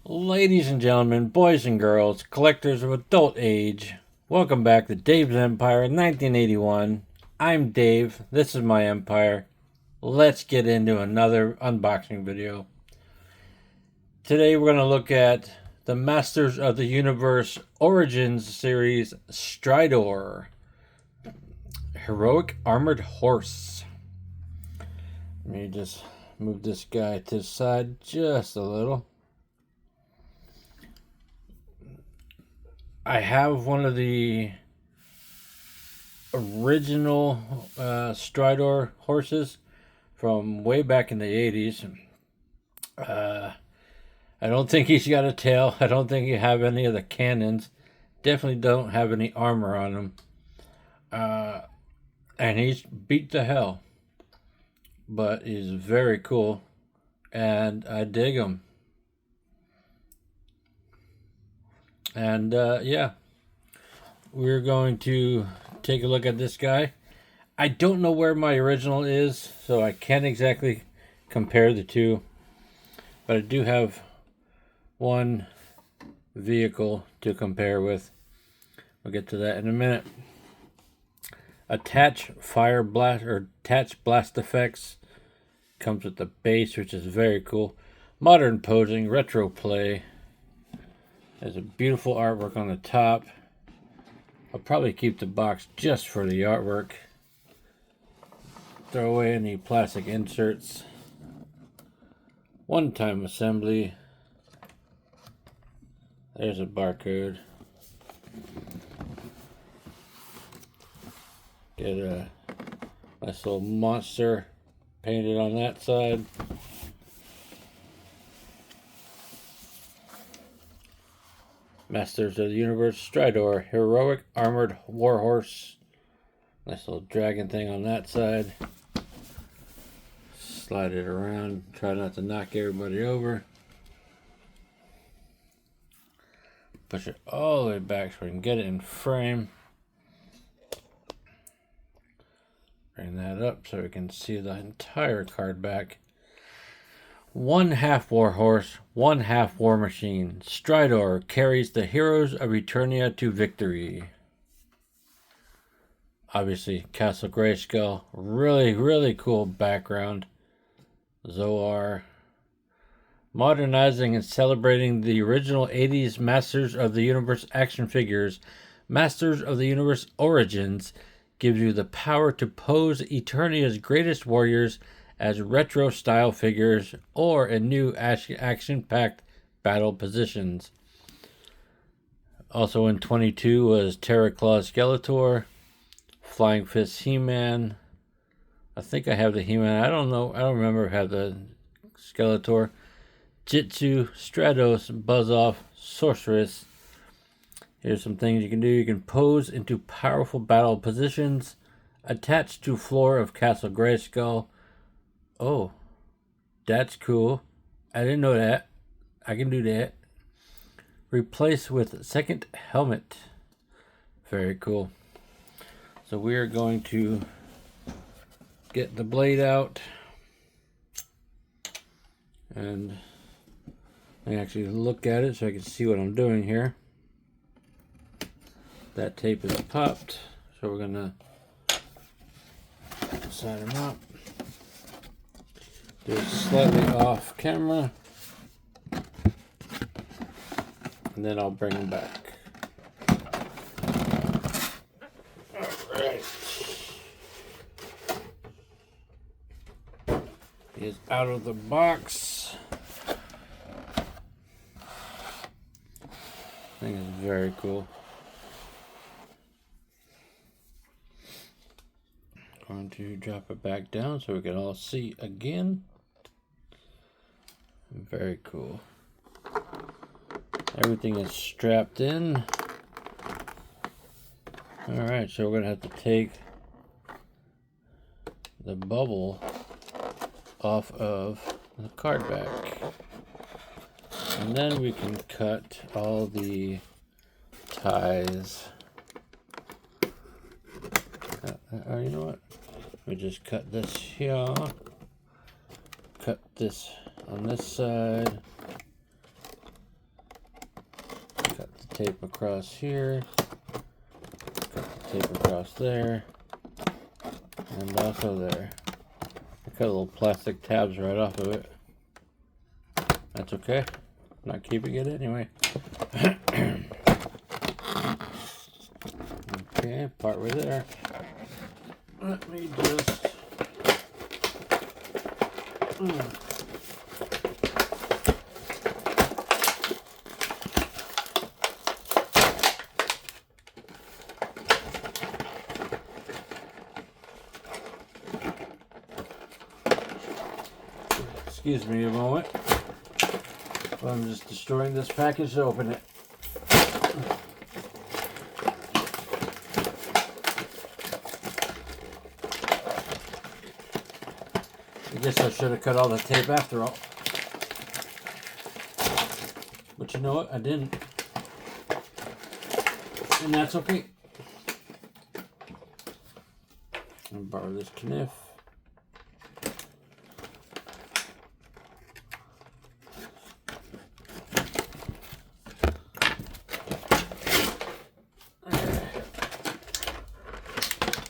Ladies and gentlemen, boys and girls, collectors of adult age, welcome back to Dave's Empire 1981. I'm Dave, this is my empire. Let's get into another unboxing video. Today we're going to look at the Masters of the Universe Origins series Stridor, Heroic Armored Horse. Let me just move this guy to the side just a little. I have one of the original Stridor horses from way back in the 80s. I don't think he's got a tail. I don't think he have any of the cannons. Definitely don't have any armor on him. And he's beat to hell. But he's very cool. And I dig him. And yeah, we're going to take a look at this guy. I don't know where my original is, so I can't exactly compare the two. But I do have one vehicle to compare with. We'll get to that in a minute. Attach fire blast or attach blast effects. Comes with the base, which is very cool. Modern posing, retro play. There's a beautiful artwork on the top. I'll probably keep the box just for the artwork. Throw away any plastic inserts. One-time assembly. There's a barcode. Get a nice little monster painted on that side. Masters of the Universe Stridor, Heroic Armored Warhorse. Nice little dragon thing on that side. Slide it around. Try not to knock everybody over. Push it all the way back so we can get it in frame. Bring that up so we can see the entire card back. One half warhorse, one half war machine. Stridor carries the heroes of Eternia to victory. Obviously, Castle Grayskull. Really cool background. Zoar. Modernizing and celebrating the original 80s Masters of the Universe action figures, Masters of the Universe Origins gives you the power to pose Eternia's greatest warriors as retro-style figures or in new action-packed battle positions. Also in 22 was Terra Claw Skeletor, Flying Fist He-Man. I think I have the He-Man. I don't know. I don't remember if I have the Skeletor. Jitsu, Stratos, Buzz-Off, Sorceress. Here's some things you can do. You can pose into powerful battle positions. Attach to floor of Castle Grayskull. Oh, that's cool. I didn't know that. I can do that. Replace with second helmet. Very cool. So we are going to get the blade out. And I actually look at it so I can see what I'm doing here. That tape is popped. So we're going to side them up. Do it slightly off camera, and then I'll bring them back. Alright. He is out of the box. I think it's very cool. Going to drop it back down so we can all see again. Very cool. Everything is strapped in. Alright, so we're going to have to take the bubble off of the card back. And then we can cut all the ties. You know what? We just cut this here. Cut this on this side. tape across here. Cut the tape across there. And also there. I cut little plastic tabs right off of it. That's okay. I'm not keeping it anyway. Okay, part right there. Let me just... Excuse me a moment. I'm just destroying this package to open it. I guess I should have cut all the tape after all. But you know what? I didn't. And that's okay. I'll borrow this knife.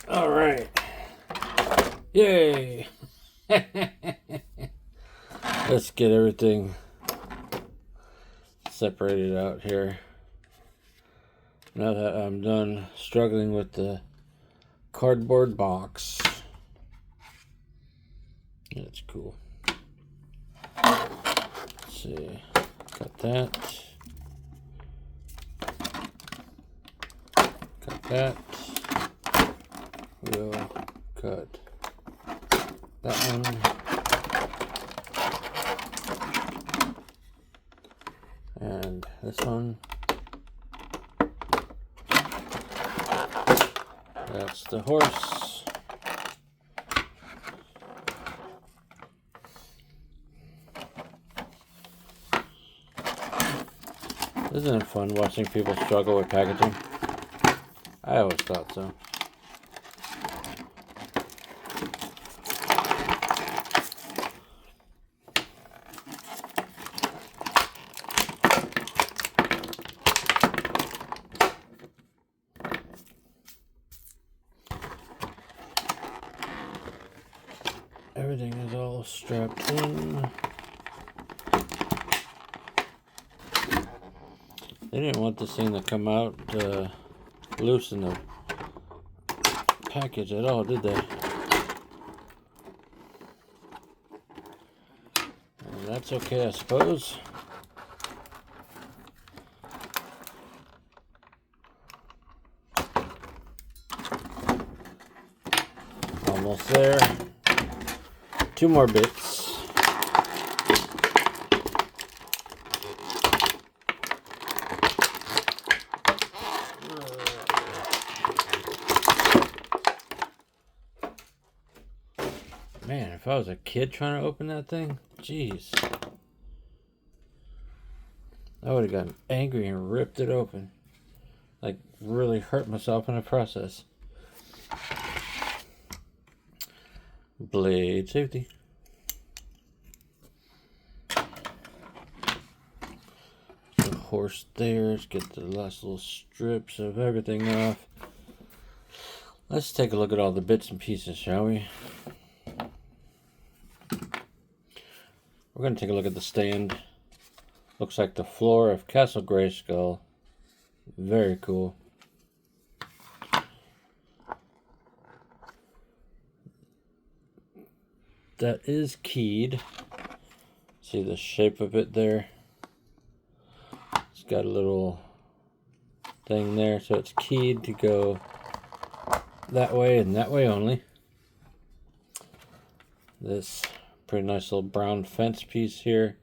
All right. Yay. Let's get everything separated out here. Now that I'm done struggling with the cardboard box. That's cool. Let's see. Cut that. Cut that. We'll cut that one. And this one. That's the horse. Isn't it fun watching people struggle with packaging? I always thought so. Everything is all strapped in. They didn't want this thing to come out loose in the package at all, did they? And that's okay, I suppose. Almost there. 2 more bits. Man, if I was a kid trying to open that thing, jeez. I would have gotten angry and ripped it open. Like, really hurt myself in the process. Blade safety. The horse there. Let's get the last little strips of everything off. Let's take a look at all the bits and pieces, shall we? We're going to take a look at the stand. Looks like the floor of Castle Grayskull. Very cool. That is keyed. See the shape of it there? It's got a little thing there, so it's keyed to go that way and that way only. This pretty nice little brown fence piece here.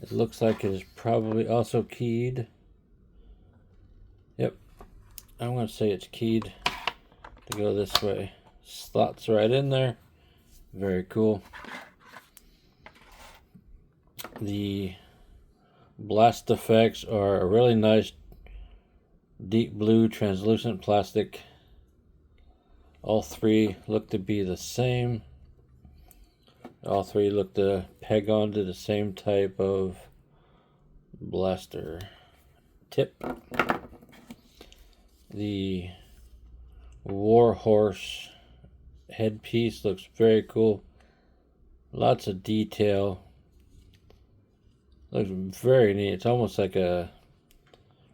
It looks like it is probably also keyed. Yep, I'm going to say it's keyed to go this way. Slots right in there. Very cool. The blast effects are a really nice deep blue translucent plastic. All 3 look to be the same. All 3 look to peg onto the same type of blaster tip. The Warhorse headpiece looks very cool. Lots of detail. Looks very neat. It's almost like a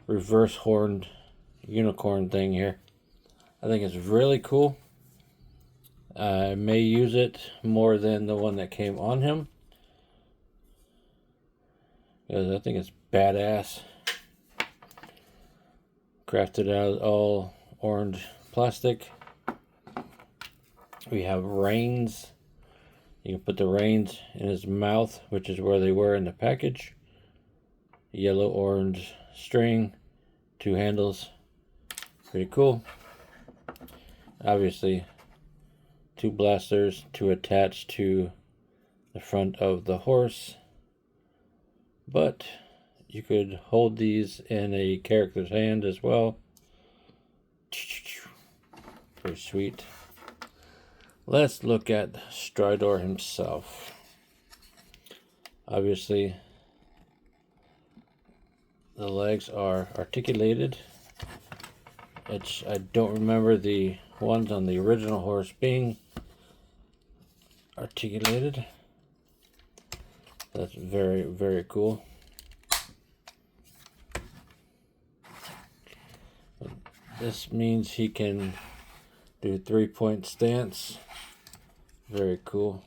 reverse horned unicorn thing here. I think it's really cool. I may use it more than the one that came on him, because I think it's badass. Crafted out of all orange plastic. We have reins. You can put the reins in his mouth, which is where they were in the package. Yellow orange string, 2 handles. Pretty cool. Obviously 2 blasters to attach to the front of the horse, but you could hold these in a character's hand as well. Pretty sweet. Let's look at Stridor himself. Obviously, the legs are articulated. I don't remember the ones on the original horse being articulated. That's very, very cool. This means he can do 3-point stance. Very cool.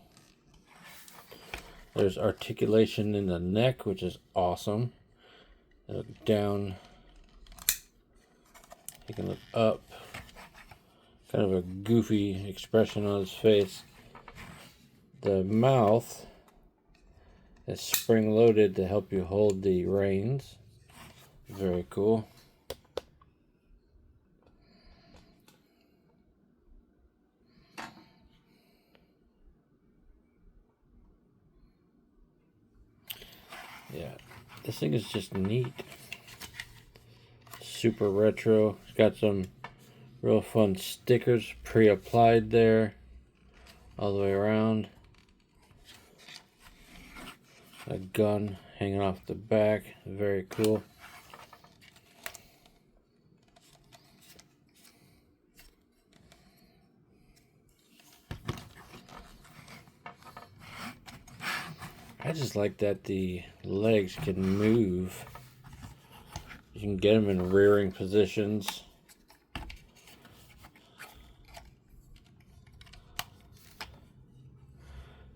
There's articulation in the neck, which is awesome. Look down. He can look up. Kind of a goofy expression on his face. The mouth is spring-loaded to help you hold the reins. Very cool. Yeah, this thing is just neat. Super retro. It's got some real fun stickers pre-applied there all the way around. A gun hanging off the back. Very cool. I just like that the legs can move. You can get them in rearing positions.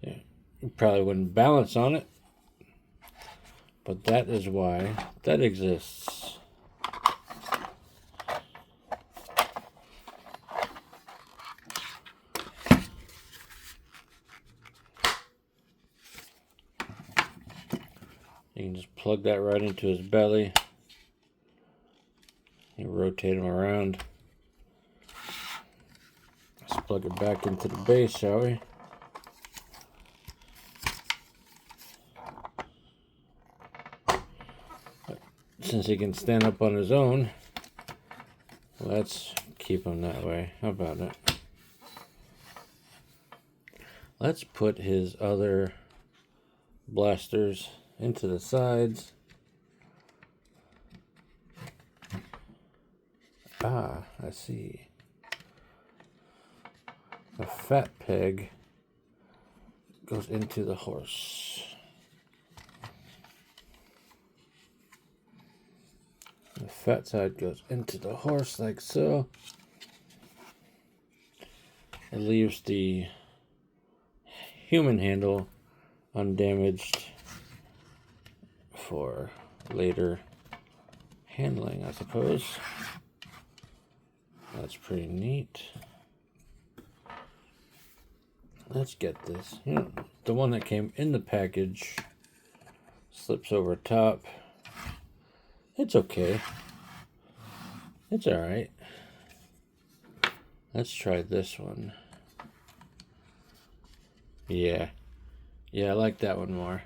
Yeah, you probably wouldn't balance on it, but that is why that exists. You can just plug that right into his belly. You rotate him around. Let's plug it back into the base, shall we? Since he can stand up on his own, let's keep him that way. How about it? Let's put his other blasters into the sides. Ah, I see. The fat peg goes into the horse. The fat side goes into the horse like so. It leaves the human handle undamaged for later handling, I suppose. That's pretty neat. Let's get this. The one that came in the package slips over top. It's okay. It's alright. Let's try this one. Yeah, I like that one more.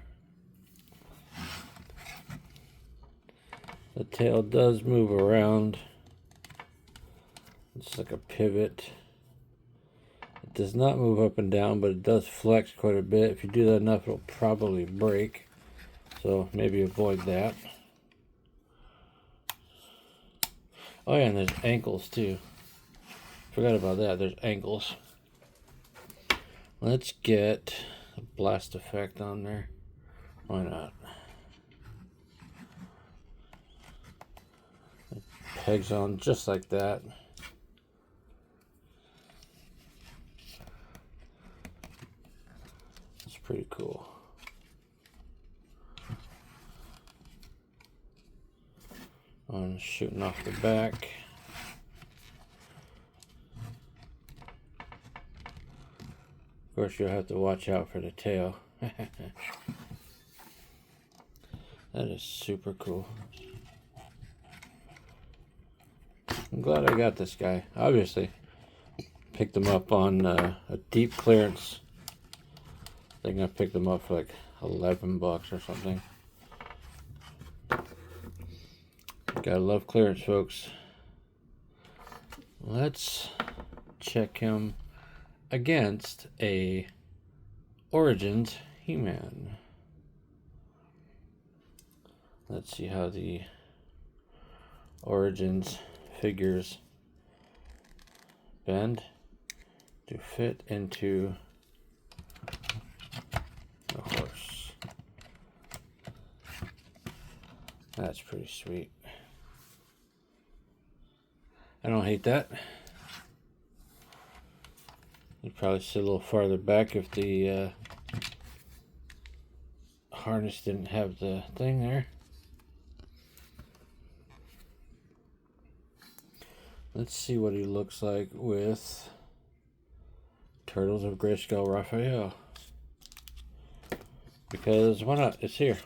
The tail does move around. It's like a pivot. It does not move up and down, but it does flex quite a bit. If you do that enough, it'll probably break. So maybe avoid that. Oh yeah, and there's ankles too. Forgot about that. There's ankles. Let's get a blast effect on there. Why not? It pegs on just like that. It's pretty cool. On shooting off the back. Of course, you'll have to watch out for the tail. That is super cool. I'm glad I got this guy. Obviously, picked him up on a deep clearance. I think I picked him up for like $11 or something. Gotta love clearance, folks. Let's check him against a Origins He-Man. Let's see how the Origins figures bend to fit into the horse. That's pretty sweet. I don't hate that. You'd probably sit a little farther back if the harness didn't have the thing there. Let's see what he looks like with Turtles of Grayskull Raphael. Because why not? It's here.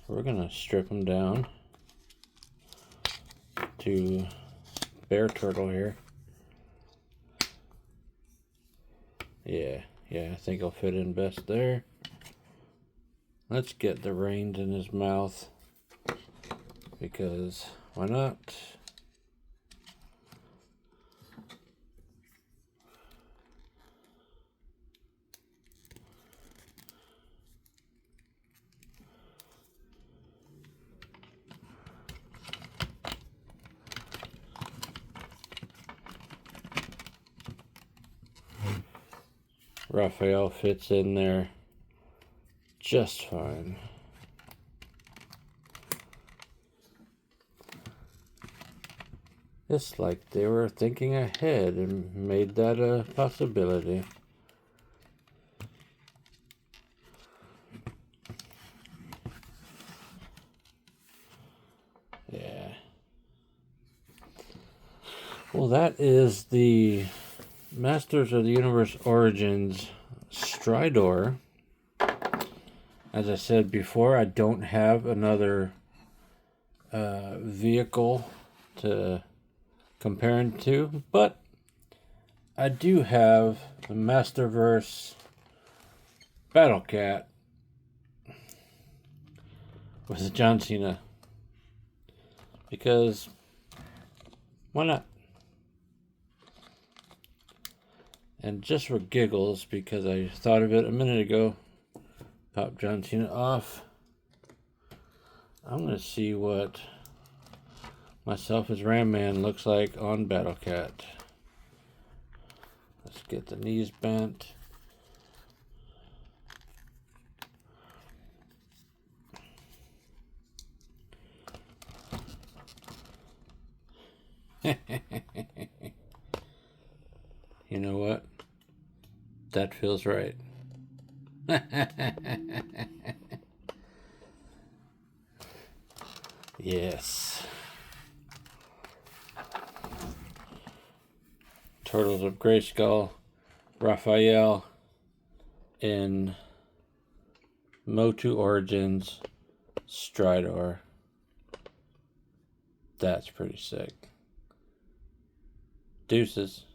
We're gonna strip him down to Bear Turtle here. Yeah, I think he'll fit in best there. Let's get the reins in his mouth, because why not? Raphael fits in there just fine. It's like they were thinking ahead and made that a possibility. Yeah. Well, that is the Masters of the Universe Origins Stridor. As I said before, I don't have another vehicle to compare it to, but I do have the Masterverse Battle Cat with John Cena, because why not? And just for giggles, because I thought of it a minute ago, pop John Cena off. I'm going to see what myself as Ram Man looks like on Battle Cat. Let's get the knees bent. You know what? That feels right. Yes. Turtles of Grayskull Raphael in MOTU Origins Stridor. That's pretty sick. Deuces.